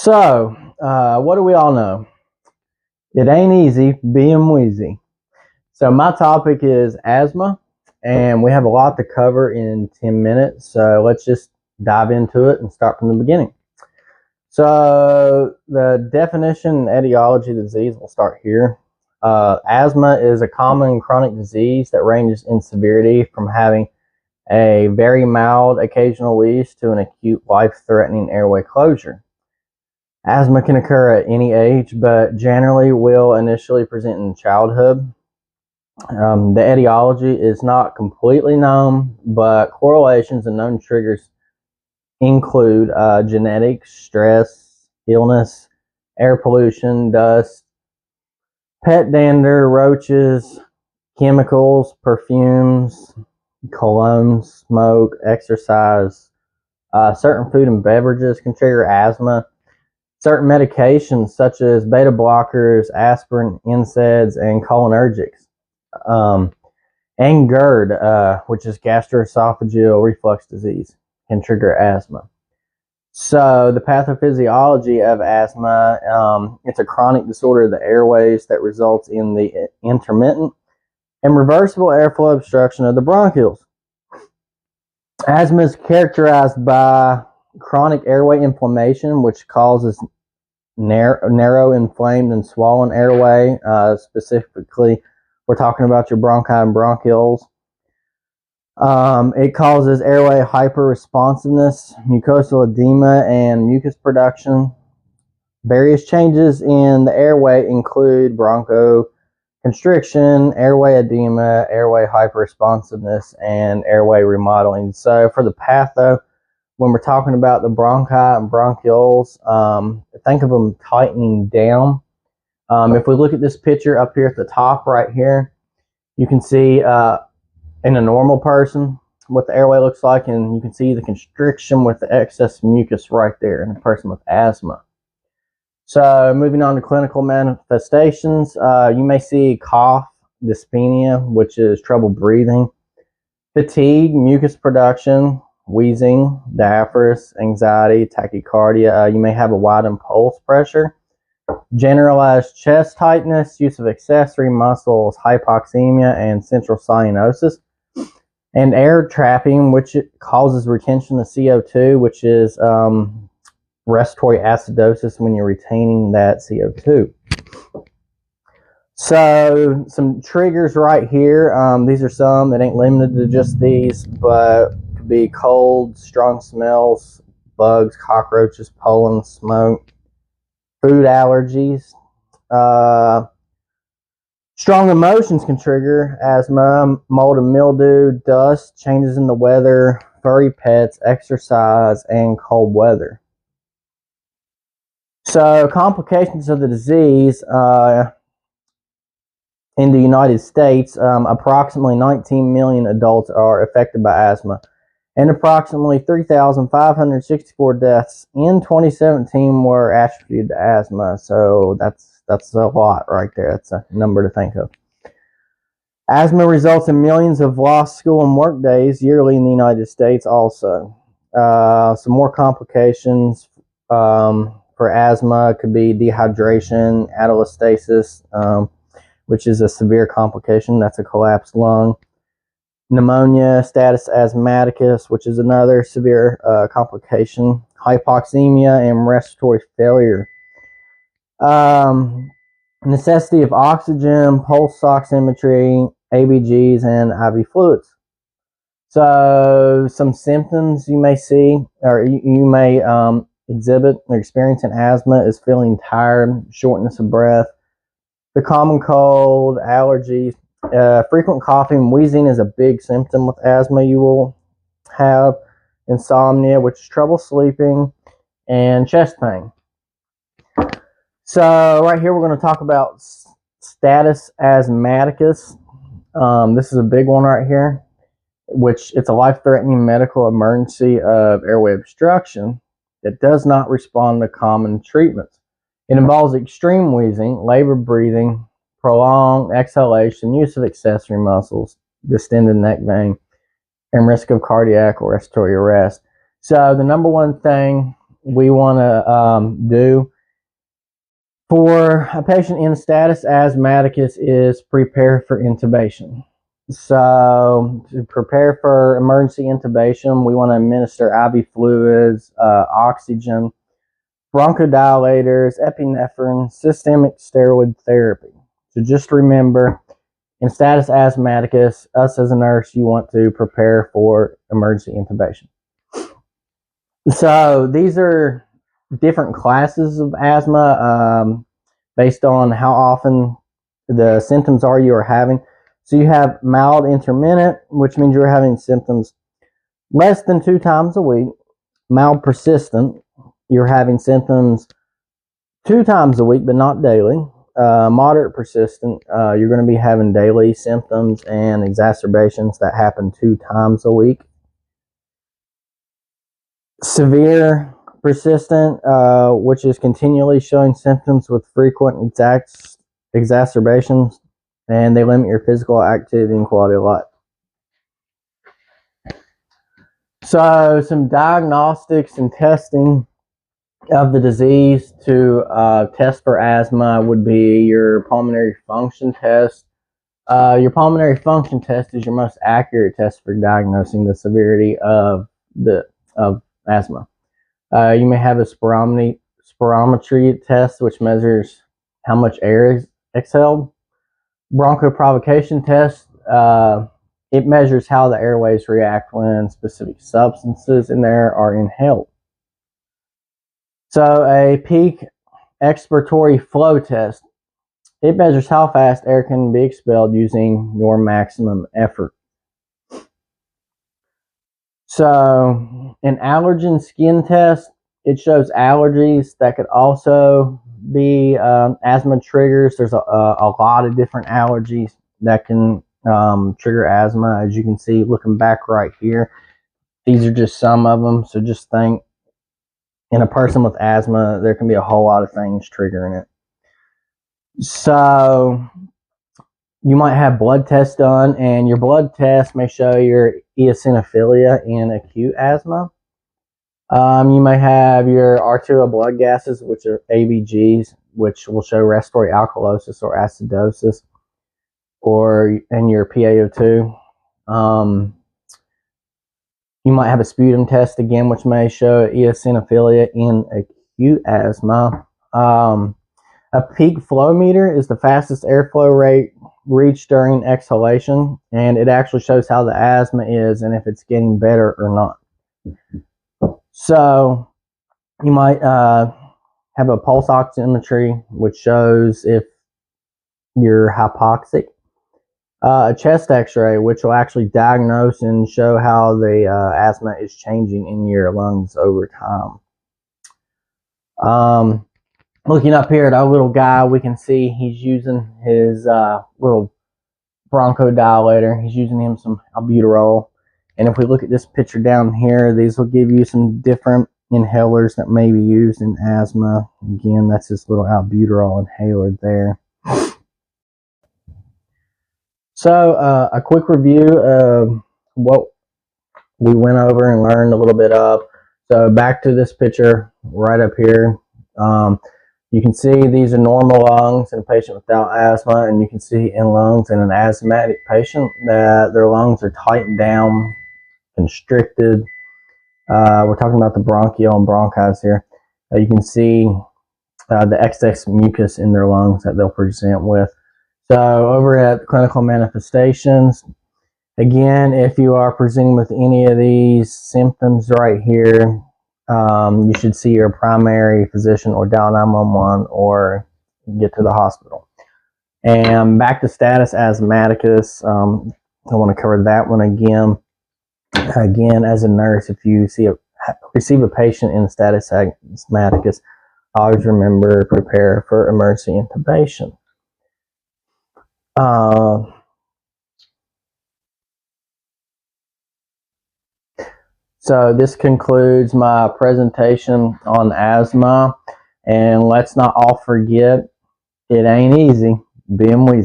What do we all know? It ain't easy being wheezy. So my topic is asthma, and we have a lot to cover in 10 minutes. So let's just dive into it and start from the beginning. So the definition and etiology of the disease, we'll start here. Asthma is a common chronic disease that ranges in severity from having a very mild occasional wheeze to an acute life-threatening airway closure. Asthma can occur at any age, but generally will initially present in childhood. The etiology is not completely known, but correlations and known triggers include genetics, stress, illness, air pollution, dust, pet dander, roaches, chemicals, perfumes, cologne, smoke, exercise. Certain food and beverages can trigger asthma. Certain medications such as beta blockers, aspirin, NSAIDs, and cholinergics. And GERD, which is gastroesophageal reflux disease, can trigger asthma. So the pathophysiology of asthma, it's a chronic disorder of the airways that results in the intermittent and reversible airflow obstruction of the bronchioles. Asthma is characterized by chronic airway inflammation, which causes narrow, inflamed, and swollen airway. Specifically, we're talking about your bronchi and bronchioles. It causes airway hyperresponsiveness, mucosal edema, and mucus production. Various changes in the airway include bronchoconstriction, airway edema, airway hyperresponsiveness, and airway remodeling. So for the patho, when we're talking about the bronchi and bronchioles, think of them tightening down. If we look at this picture up here at the top right here, you can see in a normal person what the airway looks like, and you can see the constriction with the excess mucus right there in a person with asthma. So moving on to clinical manifestations, you may see cough, dyspnea, which is trouble breathing, fatigue, mucus production, wheezing, diaphoresis, anxiety, tachycardia. You may have a widened pulse pressure, generalized chest tightness, use of accessory muscles, hypoxemia, and central cyanosis, and air trapping, which causes retention of CO2, which is respiratory acidosis when you're retaining that CO2. So some triggers right here. These are some. It ain't limited to just these, but it could be cold, strong smells, bugs, cockroaches, pollen, smoke, food allergies. Strong emotions can trigger asthma, mold and mildew, dust, changes in the weather, furry pets, exercise, and cold weather. So complications of the disease, in the United States, approximately 19 million adults are affected by asthma, and approximately 3,564 deaths in 2017 were attributed to asthma. So that's a lot right there. That's a number to think of. Asthma results in millions of lost school and work days yearly in the United States also. Some more complications for asthma could be dehydration, atelectasis, which is a severe complication. That's a collapsed lung. Pneumonia, status asthmaticus, which is another severe complication. Hypoxemia and respiratory failure. Necessity of oxygen, pulse oximetry, ABGs, and IV fluids. So some symptoms you may see, or you may exhibit or experience in asthma is feeling tired, shortness of breath, the common cold, allergies, frequent coughing, wheezing is a big symptom with asthma. You will have insomnia, which is trouble sleeping, and chest pain. So right here we're going to talk about status asthmaticus. This is a big one right here, which it's a life-threatening medical emergency of airway obstruction that does not respond to common treatments. It involves extreme wheezing, labored breathing, prolonged exhalation, use of accessory muscles, distended neck vein, and risk of cardiac or respiratory arrest. So the number one thing we want to do for a patient in status asthmaticus is prepare for intubation. So to prepare for emergency intubation, we want to administer IV fluids, oxygen, bronchodilators, epinephrine, systemic steroid therapy. So just remember, in status asthmaticus, us as a nurse, you want to prepare for emergency intubation. So these are different classes of asthma based on how often the symptoms are you are having. So you have mild intermittent, which means you're having symptoms less than 2 times a week. Mild persistent, you're having symptoms 2 times a week, but not daily. Moderate persistent, you're going to be having daily symptoms and exacerbations that happen 2 times a week. Severe persistent, which is continually showing symptoms with frequent exacerbations, and they limit your physical activity and quality of life. So some diagnostics and testing of the disease to test for asthma would be your pulmonary function test. Your pulmonary function test is your most accurate test for diagnosing the severity of asthma. You may have a spirometry test, which measures how much air is exhaled. Bronchoprovocation test, it measures how the airways react when specific substances in there are inhaled. So a peak expiratory flow test, it measures how fast air can be expelled using your maximum effort. So an allergen skin test, it shows allergies that could also be asthma triggers. There's a lot of different allergies that can trigger asthma. As you can see, looking back right here, these are just some of them. So just think, in a person with asthma, there can be a whole lot of things triggering it. So you might have blood tests done, and your blood test may show your eosinophilia in acute asthma. You may have your arterial blood gases, which are ABGs, which will show respiratory alkalosis or acidosis, and your PaO2. You might have a sputum test again, which may show eosinophilia in acute asthma. A peak flow meter is the fastest airflow rate reached during exhalation, and it actually shows how the asthma is and if it's getting better or not. So you might have a pulse oximetry, which shows if you're hypoxic. A chest x-ray, which will actually diagnose and show how the asthma is changing in your lungs over time. Looking up here at our little guy, we can see he's using his little bronchodilator. He's using him some albuterol. And if we look at this picture down here, these will give you some different inhalers that may be used in asthma. Again, that's this little albuterol inhaler there. So a quick review of what we went over and learned a little bit of. So back to this picture right up here. You can see these are normal lungs in a patient without asthma, and you can see in lungs in an asthmatic patient that their lungs are tightened down, constricted. We're talking about the bronchiole and bronchis here. You can see the excess mucus in their lungs that they'll present with. So over at clinical manifestations, again, if you are presenting with any of these symptoms right here, you should see your primary physician or dial 911 or get to the hospital. And back to status asthmaticus, I want to cover that one again. Again, as a nurse, if you receive a patient in status asthmaticus, always remember, prepare for emergency intubation. So this concludes my presentation on asthma, and let's not all forget, it ain't easy being wheezy.